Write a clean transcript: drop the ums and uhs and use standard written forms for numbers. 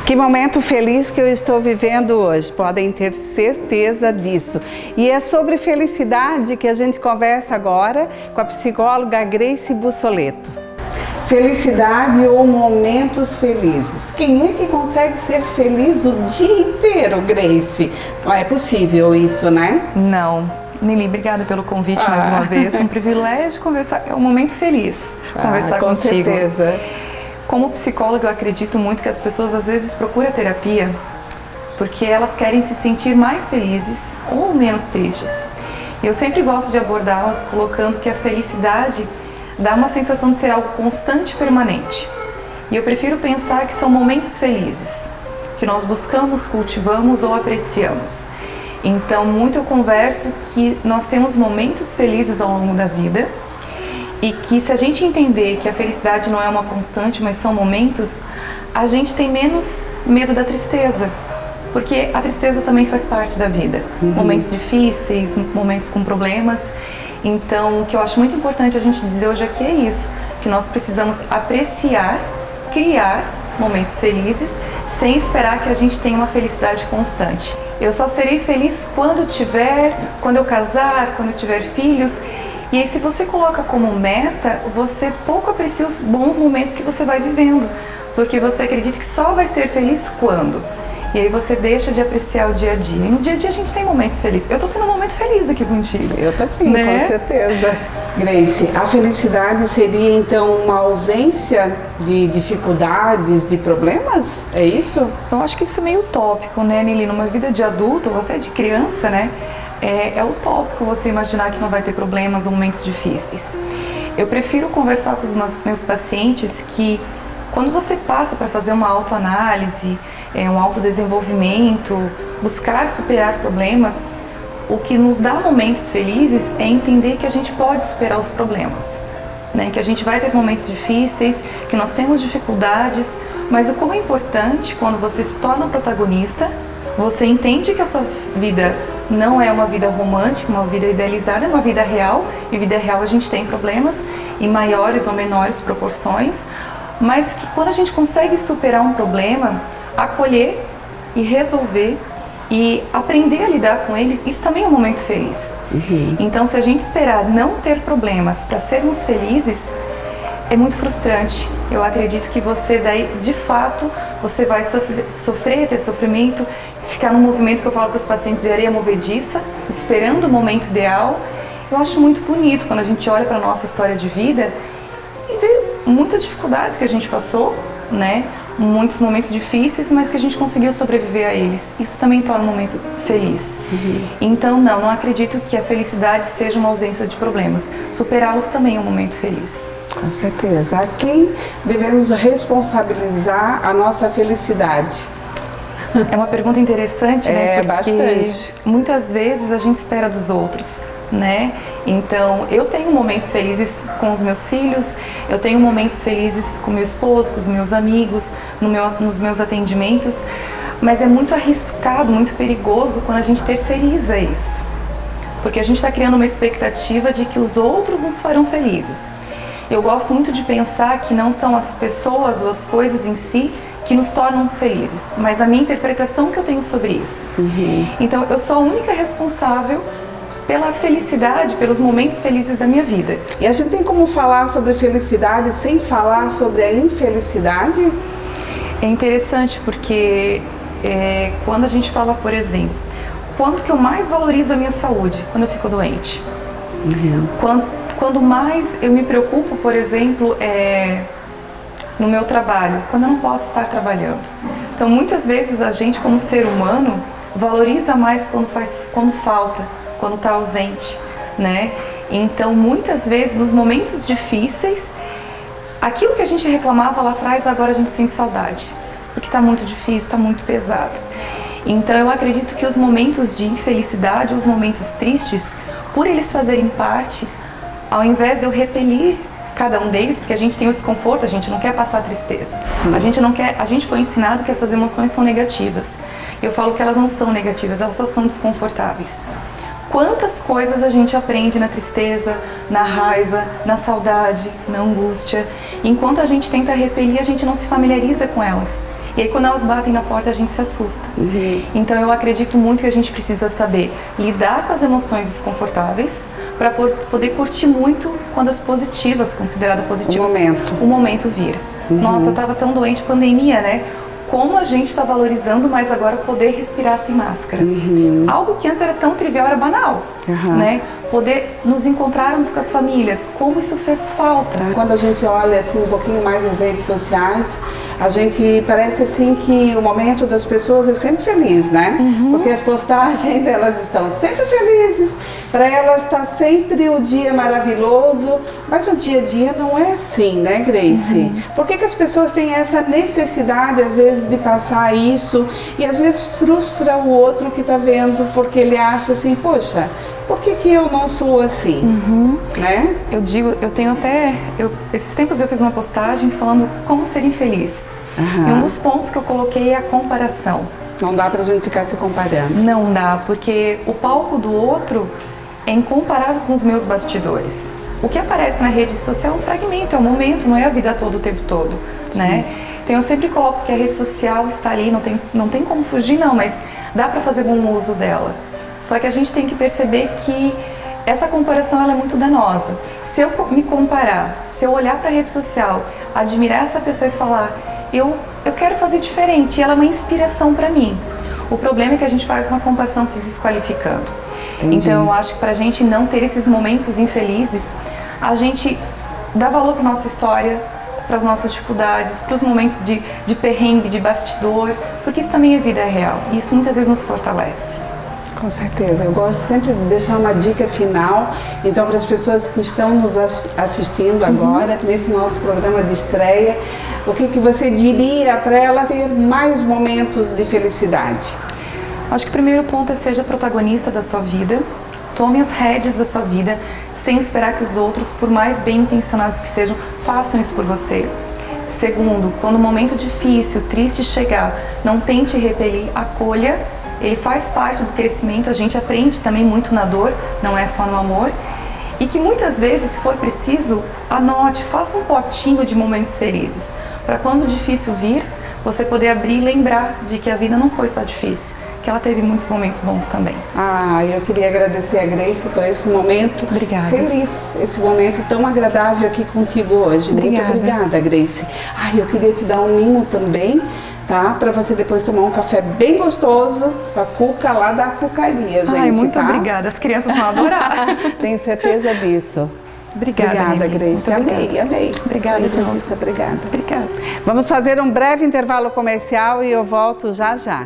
Que momento feliz que eu estou vivendo hoje, podem ter certeza disso. E é sobre felicidade que a gente conversa agora com a psicóloga Grace Bussoleto. Felicidade ou momentos felizes? Quem é que consegue ser feliz o dia inteiro, Grace? Não é possível isso, né? Não. Nili, obrigada pelo convite mais uma vez. É um privilégio conversar, é um momento feliz conversar com contigo. Certeza. Como psicóloga, eu acredito muito que as pessoas às vezes procuram terapia porque elas querem se sentir mais felizes ou menos tristes. E eu sempre gosto de abordá-las colocando que a felicidade dá uma sensação de ser algo constante e permanente. E eu prefiro pensar que são momentos felizes, que nós buscamos, cultivamos ou apreciamos. Então, muito eu converso que nós temos momentos felizes ao longo da vida e que se a gente entender que a felicidade não é uma constante, mas são momentos, a gente tem menos medo da tristeza, porque a tristeza também faz parte da vida. Momentos difíceis, momentos com problemas. Então, o que eu acho muito importante a gente dizer hoje aqui é isso, que nós precisamos apreciar, criar momentos felizes, sem esperar que a gente tenha uma felicidade constante. Eu só serei feliz quando eu casar, quando eu tiver filhos. E aí, se você coloca como meta, você pouco aprecia os bons momentos que você vai vivendo, porque você acredita que só vai ser feliz quando. E aí você deixa de apreciar o dia a dia. E no dia a dia a gente tem momentos felizes. Eu tô tendo um momento feliz aqui contigo. Eu também, né? Com certeza. Grace, a felicidade seria então uma ausência de dificuldades, de problemas? É isso? Eu acho que isso é meio utópico, né, Nili? Numa vida de adulto ou até de criança, né? É utópico você imaginar que não vai ter problemas ou momentos difíceis. Eu prefiro conversar com os meus pacientes que quando você passa para fazer uma autoanálise, um autodesenvolvimento, buscar superar problemas, o que nos dá momentos felizes é entender que a gente pode superar os problemas, né? Que a gente vai ter momentos difíceis, que nós temos dificuldades, mas o quão é importante quando você se torna protagonista, você entende que a sua vida não é uma vida romântica, uma vida idealizada, é uma vida real, e vida real a gente tem problemas em maiores ou menores proporções, mas que quando a gente consegue superar um problema, acolher e resolver e aprender a lidar com eles, isso também é um momento feliz. Então, se a gente esperar não ter problemas para sermos felizes, é muito frustrante. Eu acredito que você daí, de fato, você vai sofrer, ter sofrimento, ficar num movimento que eu falo para os pacientes de areia movediça, esperando o momento ideal. Eu acho muito bonito quando a gente olha para a nossa história de vida e vê muitas dificuldades que a gente passou, né? Muitos momentos difíceis, mas que a gente conseguiu sobreviver a eles. Isso também torna um momento feliz. Então, não acredito que a felicidade seja uma ausência de problemas. Superá-los também é um momento feliz. Com certeza. A quem devemos responsabilizar a nossa felicidade? É uma pergunta interessante, né? Porque bastante. Muitas vezes a gente espera dos outros, né? Então, eu tenho momentos felizes com os meus filhos, eu tenho momentos felizes com meu esposo, com os meus amigos, nos meus atendimentos, mas é muito arriscado, muito perigoso quando a gente terceiriza isso, porque a gente está criando uma expectativa de que os outros nos farão felizes. Eu gosto muito de pensar que não são as pessoas ou as coisas em si que nos tornam felizes, mas a minha interpretação que eu tenho sobre isso. Então, eu sou a única responsável pela felicidade, pelos momentos felizes da minha vida. E a gente tem como falar sobre felicidade sem falar sobre a infelicidade? É interessante porque quando a gente fala, por exemplo, quanto que eu mais valorizo a minha saúde quando eu fico doente? Quando mais eu me preocupo, por exemplo, no meu trabalho, quando eu não posso estar trabalhando. Então, muitas vezes a gente, como ser humano, valoriza mais quando falta, quando está ausente, né? Então, muitas vezes, nos momentos difíceis, aquilo que a gente reclamava lá atrás, agora a gente sente saudade, porque está muito difícil, está muito pesado. Então, eu acredito que os momentos de infelicidade, os momentos tristes, por eles fazerem parte, ao invés de eu repelir cada um deles, porque a gente tem o desconforto, a gente não quer passar tristeza. A gente foi ensinado que essas emoções são negativas. Eu falo que elas não são negativas, elas só são desconfortáveis. Quantas coisas a gente aprende na tristeza, na raiva, na saudade, na angústia. Enquanto a gente tenta repelir, a gente não se familiariza com elas. E aí quando elas batem na porta a gente se assusta. Então eu acredito muito que a gente precisa saber lidar com as emoções desconfortáveis para poder curtir muito quando as positivas, consideradas positivas, o momento vir. Nossa, eu estava tão doente, pandemia, né? Como a gente está valorizando mais agora poder respirar sem máscara. Algo que antes era tão trivial, era banal, né? Poder nos encontrarmos com as famílias, como isso fez falta. Quando a gente olha assim um pouquinho mais as redes sociais, a gente parece assim que o momento das pessoas é sempre feliz, né? Porque as postagens, elas estão sempre felizes, para elas está sempre o dia maravilhoso, mas o dia a dia não é assim, né, Grace? Por que as pessoas têm essa necessidade, às vezes, de passar isso e às vezes frustra o outro que está vendo, porque ele acha assim, poxa, por que eu não sou assim, né? Eu digo, esses tempos eu fiz uma postagem falando como ser infeliz. E um dos pontos que eu coloquei é a comparação. Não dá pra gente ficar se comparando. Não dá, porque o palco do outro é incomparável com os meus bastidores. O que aparece na rede social é um fragmento, é um momento, não é a vida toda o tempo todo, né? Então eu sempre coloco que a rede social está ali, não tem como fugir não, mas dá pra fazer bom uso dela. Só que a gente tem que perceber que essa comparação ela é muito danosa. Se eu me comparar, se eu olhar para a rede social, admirar essa pessoa e falar, eu quero fazer diferente, ela é uma inspiração para mim. O problema é que a gente faz uma comparação se desqualificando. Então eu acho que para a gente não ter esses momentos infelizes, a gente dá valor para nossa história, para as nossas dificuldades, para os momentos de perrengue, de bastidor, porque isso também é vida real e isso muitas vezes nos fortalece. Com certeza, eu gosto sempre de deixar uma dica final, então para as pessoas que estão nos assistindo agora, nesse nosso programa de estreia, o que você diria para elas ter mais momentos de felicidade? Acho que o primeiro ponto é seja protagonista da sua vida, tome as rédeas da sua vida, sem esperar que os outros, por mais bem intencionados que sejam, façam isso por você. Segundo, quando um momento difícil, triste chegar, não tente repelir, acolha. Ele faz parte do crescimento, a gente aprende também muito na dor, não é só no amor. E que muitas vezes, se for preciso, anote, faça um potinho de momentos felizes. Para quando o difícil vir, você poder abrir e lembrar de que a vida não foi só difícil, que ela teve muitos momentos bons também. Eu queria agradecer a Grace por esse momento feliz, esse momento tão agradável aqui contigo hoje. Muito obrigada, Grace. Eu queria te dar um mimo também, tá? Para você depois tomar um café bem gostoso, com a cuca lá da cucaria, gente. Muito obrigada, as crianças vão adorar. Tenho certeza disso. Obrigada, Grace. Amei. Obrigada, Obrigada. Vamos fazer um breve intervalo comercial e eu volto já já.